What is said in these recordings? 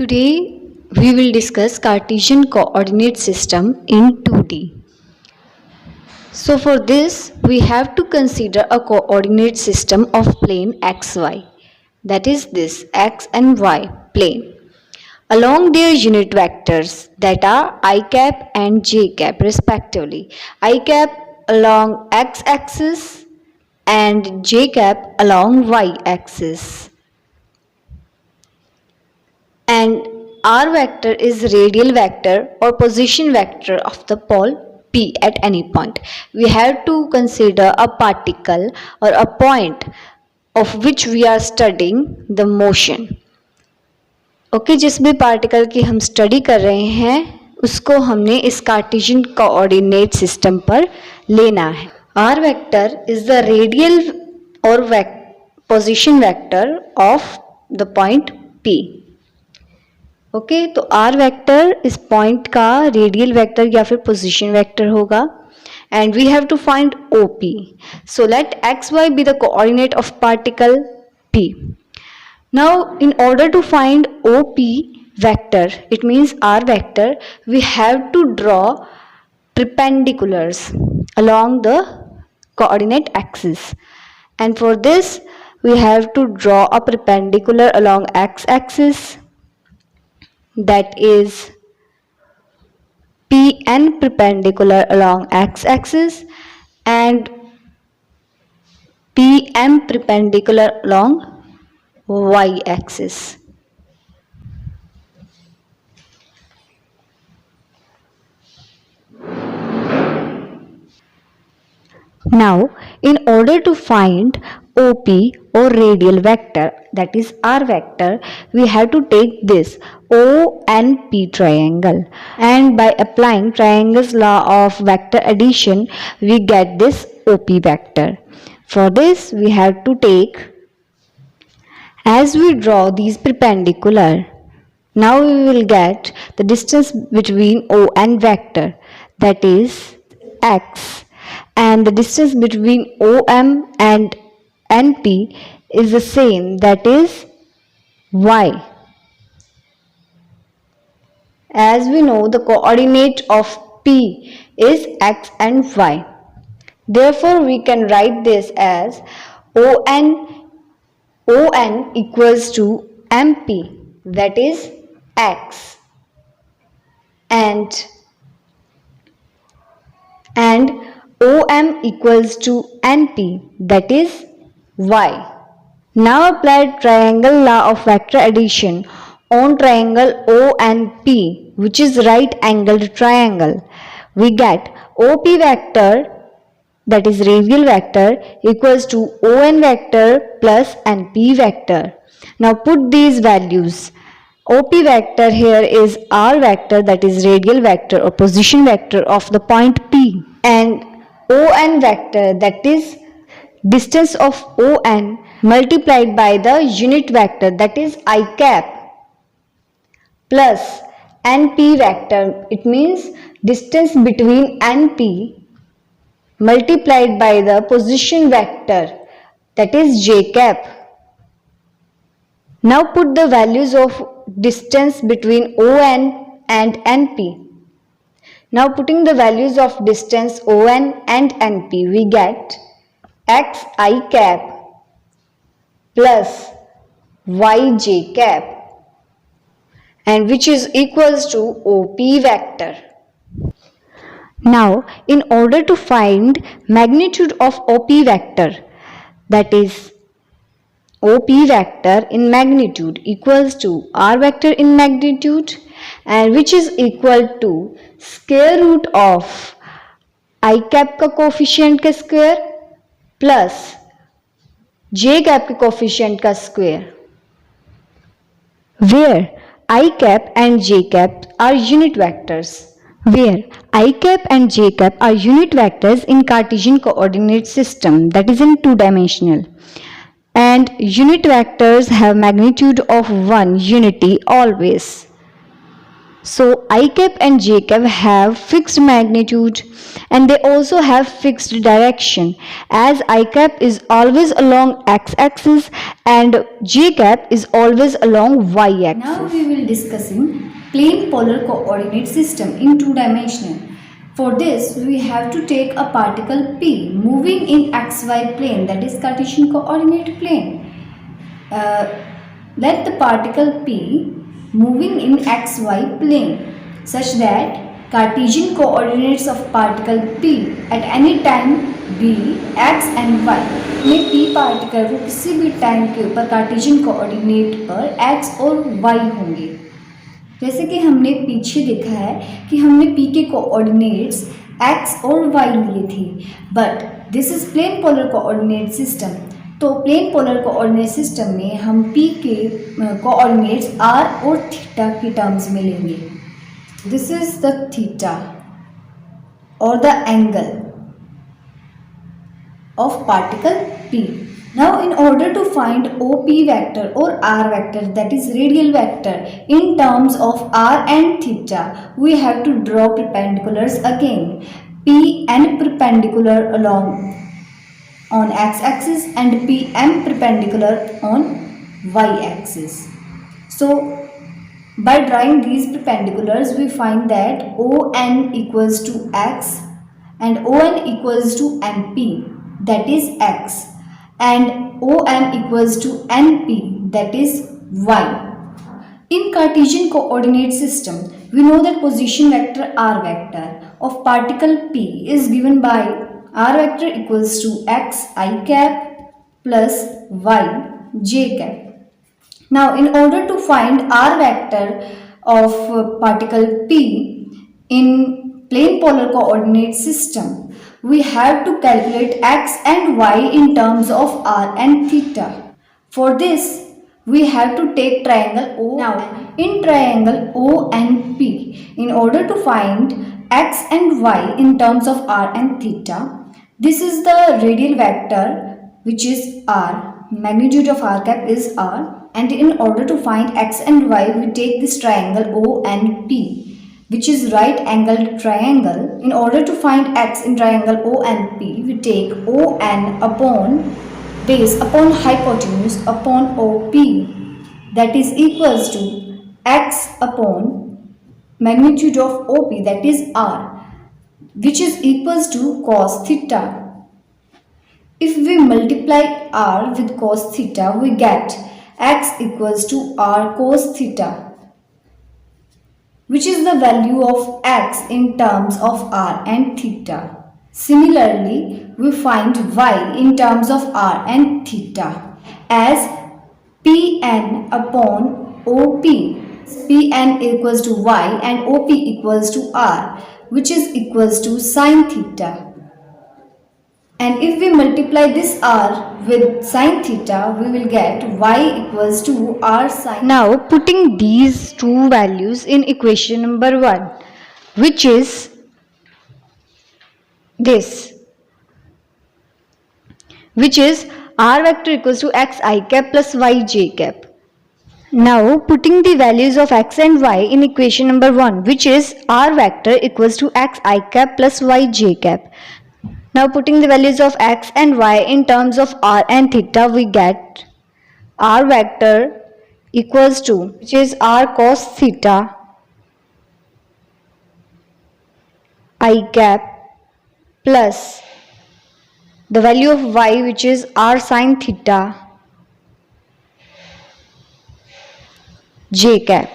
Today we will discuss Cartesian coordinate system in 2D. So for this we have to consider a coordinate system of plane xy, that is this x and y plane, along their unit vectors that are I cap and j cap respectively. I cap along x axis and j cap along y axis. And r vector is radial vector or position vector of the pole P at any point. We have to consider a particle or a point of which we are studying the motion. Okay, जिस भी particle की हम study कर रहे हैं उसको हमने इस कार्टेशियन कोऑर्डिनेट सिस्टम पर लेना है. R vector is the radial और position vector of the point P. Okay, तो आर वेक्टर इस पॉइंट का रेडियल वेक्टर या फिर पोजीशन वेक्टर होगा. And we have to find OP. So let XY be the coordinate of particle P. Now in order to find OP vector, it means R vector, we have to draw perpendiculars along the coordinate axis. And for this we have to draw a perpendicular along x-axis, that is PN perpendicular along x-axis and PM perpendicular along y-axis. Now, in order to find OP or radial vector, that is R vector, we have to take this ONP triangle, and by applying triangle's law of vector addition, we get this OP vector. For this, we have to take, as we draw these perpendicular, now we will get the distance between ON vector, that is x, and the distance between OM and NP is the same, that is y. As we know, the coordinate of P is x and y. Therefore, we can write this as ON equals to MP, that is x, and OM equals to NP, that is y. Now apply triangle law of vector addition on triangle ONP, which is right angled triangle. We get OP vector, that is radial vector, equals to ON vector plus NP vector. Now put these values. OP vector here is R vector, that is radial vector or position vector of the point P, and ON vector, that is distance of ON multiplied by the unit vector, that is I cap, plus NP vector, it means distance between NP multiplied by the position vector, that is j cap. Now put the values of distance between ON and NP. Now putting the values of distance ON and NP, we get x I cap plus y j cap, and which is equals to OP vector. Now, in order to find magnitude of OP vector, that is OP vector in magnitude equals to R vector in magnitude, and which is equal to square root of I cap का coefficient का square plus j cap के coefficient का square, where I cap and j cap are unit vectors. Where I cap and j cap are unit vectors in Cartesian coordinate system, that is in two-dimensional, and unit vectors have magnitude of 1 unity always. So I cap and j cap have fixed magnitude and they also have fixed direction, as I cap is always along x-axis and j cap is always along y-axis. Now we will discussing plane polar coordinate system in two-dimensional. For this, we have to take a particle P moving in xy plane, that is Cartesian coordinate plane. Let the particle P moving in xy plane such that Cartesian coordinates of particle P at any time b, x and y में p particle को किसी भी time के ऊपर Cartesian coordinate पर x और y होंगे। जैसे कि हमने पीछे देखा है कि हमने p के कोऑर्डिनेट्स x और y लिए थे, but this is plane polar coordinate system. तो प्लेन पोलर कोऑर्डिनेट सिस्टम में हम p के कोऑर्डिनेट्स r और थीटा के टर्म्स में लेंगे। दिस इज द थीटा और the angle of particle P. Now in order to find OP vector or R vector, that is radial vector, in terms of R and theta, we have to draw perpendiculars again. Pn perpendicular along on x-axis and Pm perpendicular on y-axis. So by drawing these perpendiculars, we find that ON equals to x and ON equals to MP, that is x, and OM equals to NP, that is y. In Cartesian coordinate system, we know that position vector r vector of particle P is given by r vector equals to x I cap plus y j cap. Now in order to find r vector of particle P in plane polar coordinate system, we have to calculate x and y in terms of r and theta. For this, we have to take triangle O. Now, in triangle ONP, in order to find x and y in terms of r and theta, this is the radial vector which is r. Magnitude of r cap is r, and in order to find x and y, we take this triangle ONP, which is right angled triangle. In order to find x in triangle ONP, we take ON upon base upon hypotenuse upon OP, that is equals to x upon magnitude of OP, that is r, which is equals to cos theta. If we multiply r with cos theta, we get x equals to r cos theta, which is the value of x in terms of r and theta. Similarly, we find y in terms of r and theta as Pn upon OP. Pn equals to y and OP equals to r, which is equals to sin theta. And if we multiply this r with sin theta, we will get y equals to r sin. Now putting these two values in equation number 1, which is this, which is r vector equals to x I cap plus y j cap. Now putting the values of x and y in equation number 1, which is r vector equals to x I cap plus y j cap. Now putting the values of x and y in terms of r and theta, we get r vector equals to, which is r cos theta I cap plus the value of y, which is r sin theta j cap.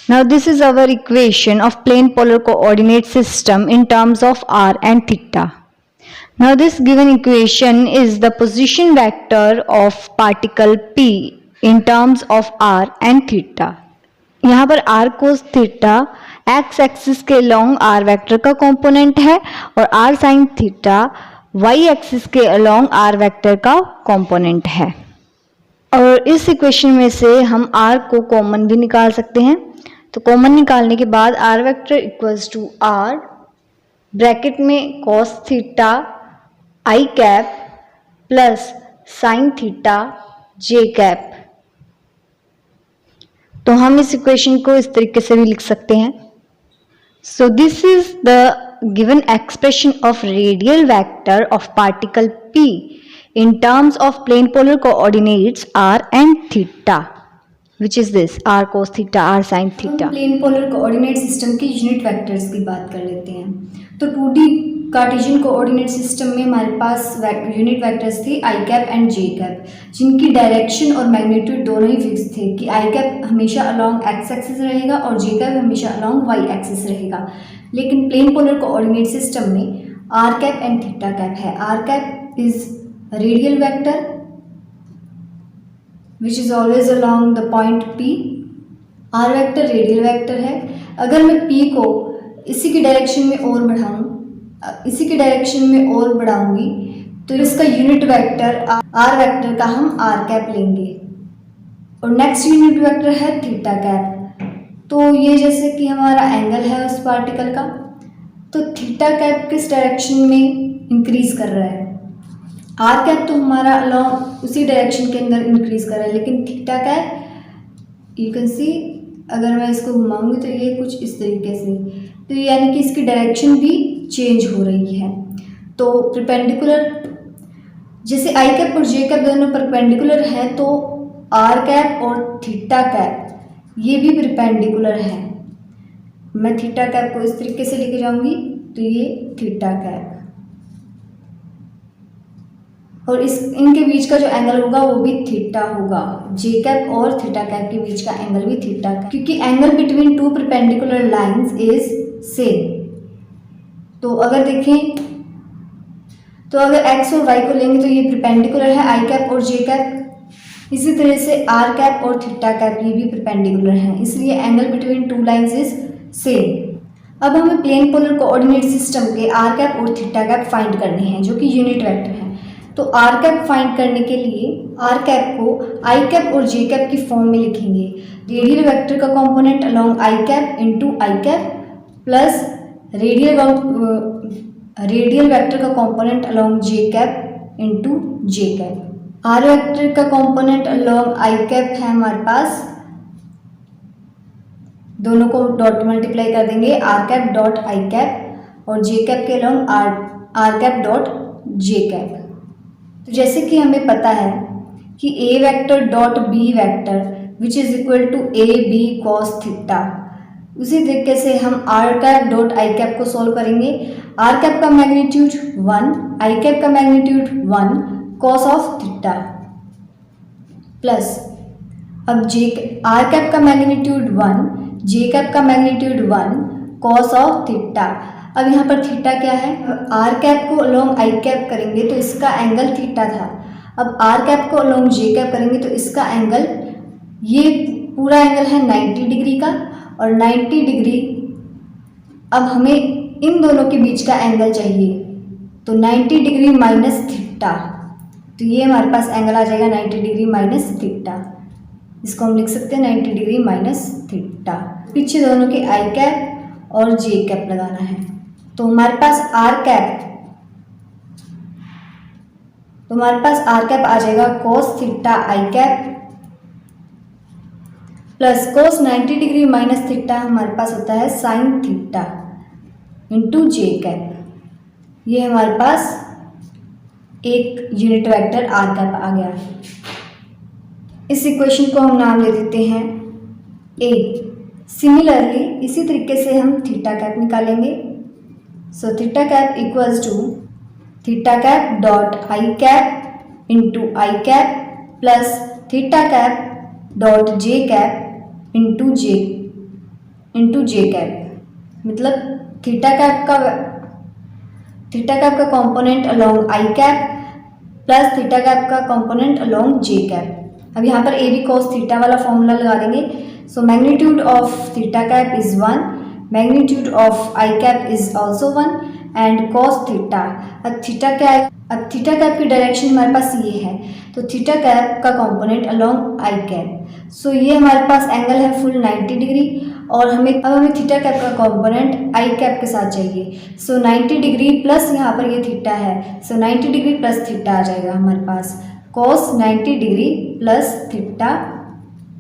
Now this is our equation of plane polar coordinate system in terms of r and theta. Now this given equation is the position vector of particle P in terms of r and theta. यहाँ पर r cos theta x axis के along r vector का component है और r sin theta y axis के along r vector का component है। और इस इक्वेशन में से हम r को कॉमन भी निकाल सकते हैं। तो कॉमन निकालने के बाद r vector equals to r bracket में cos theta I cap plus sine theta j cap. तो हम इस इक्वेशन को इस तरीके से भी लिख सकते हैं। So this is the given expression of radial vector of particle P in terms of plane polar coordinates r and theta, which is this r cos theta, r sin हम theta. Plane polar coordinate system के unit vectors की बात कर लेते हैं। तो 2D Cartesian coordinate system में हमारे पास यूनिट वेक्टर्स थे i cap and j cap, जिनकी डायरेक्शन और मैग्नीट्यूड दोनों ही फिक्स थे कि आई कैप हमेशा अलोंग एक्स एक्सिस रहेगा और जे कैप हमेशा अलोंग वाई एक्सिस रहेगा। लेकिन प्लेन पोलर कोऑर्डिनेट सिस्टम में r cap and theta cap है। Are cap is radial vector which is always along the point p. R vector radial vector है। अगर मैं पी को इसी की डायरेक्शन में और बढ़ाऊंगी तो इसका यूनिट वेक्टर आर वेक्टर का हम आर कैप लेंगे और नेक्स्ट यूनिट वेक्टर है थीटा कैप। तो ये जैसे कि हमारा एंगल है उस पार्टिकल का, तो थीटा कैप किस डायरेक्शन में इंक्रीज कर रहा है, आर कैप तो हमारा अलॉन्ग उसी डायरेक्शन के अंदर इंक्रीज कर रहा है, लेकिन theta cap you can see अगर मैं इसको घुमाऊंगी तो ये कुछ इस तरीके से, तो यानी कि इसकी डायरेक्शन भी चेंज हो रही है। तो परपेंडिकुलर जैसे आई कैप और जे कैप दोनों परपेंडिकुलर हैं, तो आर कैप और थीटा कैप ये भी परपेंडिकुलर है। मैं थीटा कैप को इस तरीके से लेके जाऊंगी तो ये थीटा कैप, और इस इनके बीच का जो एंगल होगा वो भी थीटा होगा। जे कैप और थीटा कैप के बीच का एंगल भी थीटा का, क्योंकि angle between two perpendicular lines is same. तो अगर देखें तो अगर एक्स और वाई को लेंगे तो ये परपेंडिकुलर है आई कैप और जे कैप। इसी तरह से आर कैप और थीटा कैप ये भी परपेंडिकुलर हैं, इसलिए angle between two lines is same. अब हमें प्लेन पोलर कोऑर्डिनेट सिस्टम के आर कैप और थीटा कैप फाइंड करने हैं जो कि यूनिट वेक्टर हैं। तो आर कैप फाइंड करने के लिए आर कैप को आई कैप और जे कैप की फॉर्म में लिखेंगे। रेडियल वेक्टर का कंपोनेंट अलोंग आई कैप इंटू आई कैप प्लस रेडियल वेक्टर का कंपोनेंट अलोंग जे कैप इंटू जे कैप। आर वेक्टर का कंपोनेंट अलोंग आई कैप है हमारे पास, दोनों को डॉट मल्टीप्लाई कर देंगे आर कैप डॉट आई कैप, और जे कैप के अलोंग आर कैप डॉट जे कैप। तो जैसे कि हमें पता है कि a vector dot b vector which is equal to A B cos theta, उसी तरीके से हम आर कैप डॉट आई कैप को सॉल्व करेंगे। आर कैप का मैग्नीट्यूड 1, आई कैप का magnitude 1 cos of theta, plus अब आर कैप का मैग्नीट्यूड 1, जे कैप का मैग्नीट्यूड 1 कॉस ऑफ थीटा। अब यहाँ पर थीटा क्या है, आर कैप को अलोंग आई कैप करेंगे तो इसका एंगल थीटा था। अब आर कैप को अलोंग जे कैप करेंगे तो इसका एंगल, ये पूरा एंगल है 90 डिग्री का, और 90 डिग्री अब हमें इन दोनों के बीच का एंगल चाहिए, तो 90 डिग्री माइनस थीटा, तो ये हमारे पास एंगल आ जाएगा 90 डिग्री माइनस थीटा। इसको हम लिख सकते हैं 90 डिग्री माइनस थीटा। पीछे दोनों के आई कैप और जे कैप लगाना है, तो हमारे पास आर कैप आ जाएगा cos theta i cap plus cos 90 degree minus theta हमारे पास होता है साइन थीटा इंटू जे कैप। ये हमारे पास एक यूनिट वेक्टर आर कैप आ गया। इस इक्वेशन को हम नाम दे देते हैं ए। सिमिलरली इसी तरीके से हम थीटा कैप निकालेंगे। So theta cap equals to theta cap dot I cap into I cap plus theta cap dot J cap into J cap. मतलब थीटा कैप का कंपोनेंट अलोंग आई कैप प्लस थीटा कैप का component along जे cap. अब यहाँ पर A B cos theta वाला formula लगा देंगे। So magnitude of theta cap is 1, magnitude of I cap is also 1 and cos theta. अब theta cap की direction हमारे पास ये है, तो थीटा कैप का कंपोनेंट अलोंग आई कैप। सो ये हमारे पास एंगल है फुल 90 डिग्री, और हमें थीटा कैप का कंपोनेंट आई कैप के साथ चाहिए। सो 90 डिग्री प्लस यहाँ पर ये थीटा है, सो 90 डिग्री प्लस थीटा आ जाएगा हमारे पास cos 90 degree plus theta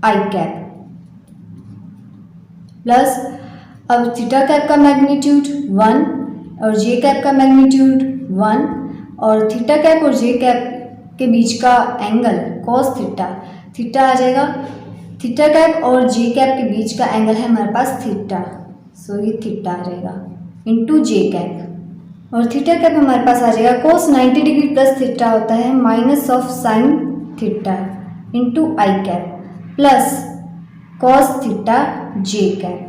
i cap plus अब थीटा कैप का मैग्नीट्यूड 1 और जे कैप का मैग्नीट्यूड 1 और थीटा कैप और जे कैप के बीच का एंगल कॉस थीटा, थीटा आ जाएगा। थीटा कैप और जे कैप के बीच का एंगल है हमारे पास थीटा, सो ये थीटा आ जाएगा इंटू जे कैप। और थीटा कैप हमारे पास आ जाएगा cos 90 डिग्री प्लस थीटा होता है minus of sine theta into I cap plus cos theta j cap.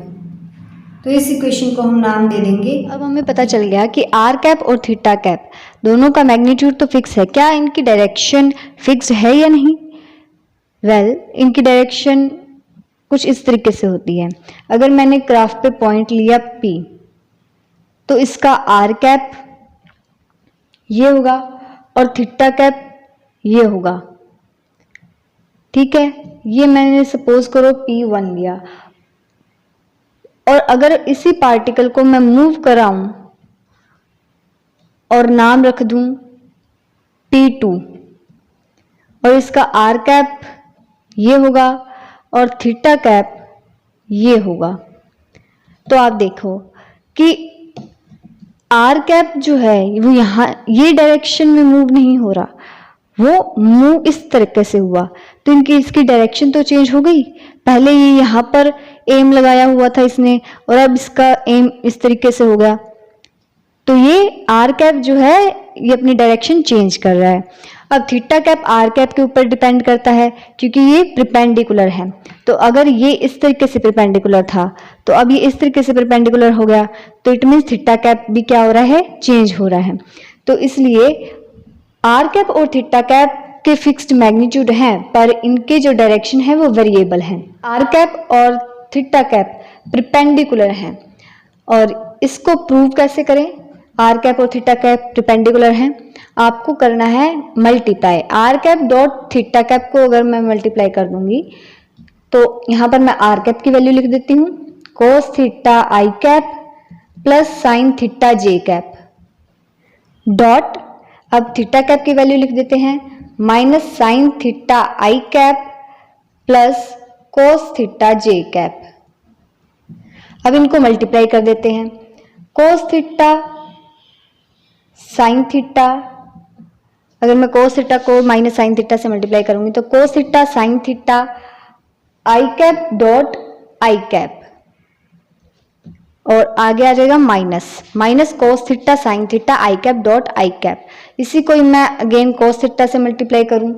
तो इस इक्वेशन को हम नाम दे देंगे। अब हमें पता चल गया कि आर कैप और थीटा कैप दोनों का मैग्नीट्यूड तो फिक्स है, क्या इनकी डायरेक्शन फिक्स है या नहीं? इनकी डायरेक्शन कुछ इस तरीके से होती है। अगर मैंने ग्राफ पे पॉइंट लिया P, तो इसका आर कैप ये होगा और थीटा कैप ये होगा, ठीक है। ये मैंने सपोज करो P1 लिया, और अगर इसी पार्टिकल को मैं मूव कराऊं और नाम रख दूं P2, और इसका आर कैप ये होगा और थीटा कैप ये होगा, तो आप देखो कि आर कैप जो है वो यहाँ ये डायरेक्शन में मूव नहीं हो रहा, वो मूव इस तरीके से हुआ, तो इनकी इसकी डायरेक्शन तो चेंज हो गई। पहले ये यहाँ पर एम लगाया हुआ था इसने, और अब इसका एम इस तरीके से हो गया, तो ये आर कैप जो है ये अपनी डायरेक्शन चेंज कर रहा है। अब थीटा कैप आर कैप के ऊपर डिपेंड करता है क्योंकि ये परपेंडिकुलर है, तो अगर ये इस तरीके से परपेंडिकुलर था तो अब ये इस तरीके से परपेंडिकुलर हो गया, तो इट मीन्स थीटा कैप भी क्या हो रहा है, चेंज हो रहा है। तो इसलिए आर कैप और थीटा कैप के फिक्स्ड मैग्नीट्यूड हैं, पर इनके जो डायरेक्शन है वो वेरिएबल हैं। आर कैप और थीटा कैप परपेंडिकुलर हैं, और इसको प्रूव कैसे करें? आर कैप और थीटा कैप परपेंडिकुलर हैं, आपको करना है multiply. R cap dot theta cap को अगर मैं मल्टीप्लाई कर दूंगी तो यहां पर मैं आर कैप की वैल्यू लिख देती हूँ cos theta i cap plus sine theta j cap dot, अब थीटा कैप की वैल्यू लिख देते हैं minus sine theta i cap plus cos theta j cap. अब इनको मल्टीप्लाई कर देते हैं, कोस थीटा साइन थीटा, अगर मैं कोस थीटा को माइनस साइन थीटा से मल्टीप्लाई करूंगी तो cos theta sine theta i cap dot I cap, और आगे आ जाएगा minus cos theta sine theta i cap dot I cap. इसी को मैं अगेन कोस थीटा से मल्टीप्लाई करूं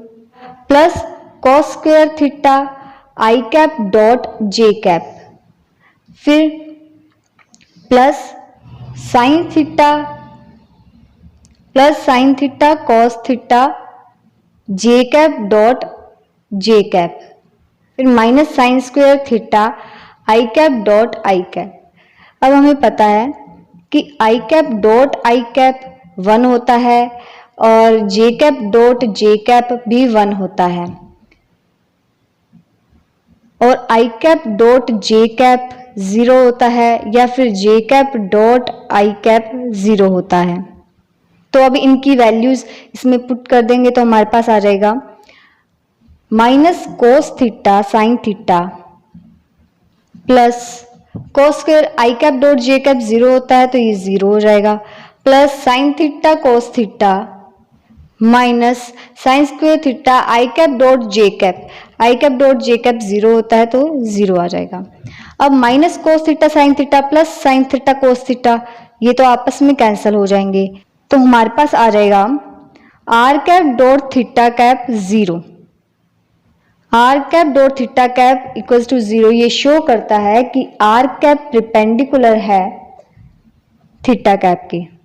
plus cos square theta i cap dot J cap, फिर plus sine theta cos theta j cap dot जे cap, फिर minus sine square theta i cap dot I cap. अब हमें पता है कि i cap dot I cap 1 होता है और जे कैप डॉट जे कैप भी 1 होता है, और आई कैप डॉट जे कैप 0 होता है, या फिर जे कैप डॉट आई कैप 0 होता है। तो अब इनकी वैल्यूज इसमें पुट कर देंगे तो हमारे पास आ जाएगा minus cos theta sine theta plus cos square i cap dot J cap 0 होता है तो ये 0 हो जाएगा, plus sine theta cos theta minus sine square theta i cap dot J cap, i cap dot J cap 0 होता है तो 0 आ जाएगा। अब minus cos theta sine theta plus sine theta cos theta, ये तो आपस में कैंसिल हो जाएंगे, तो हमारे पास आ जाएगा R cap dot theta cap 0, R cap dot theta cap equals to 0। ये शो करता है कि आर कैप परपेंडिकुलर है थीटा कैप के।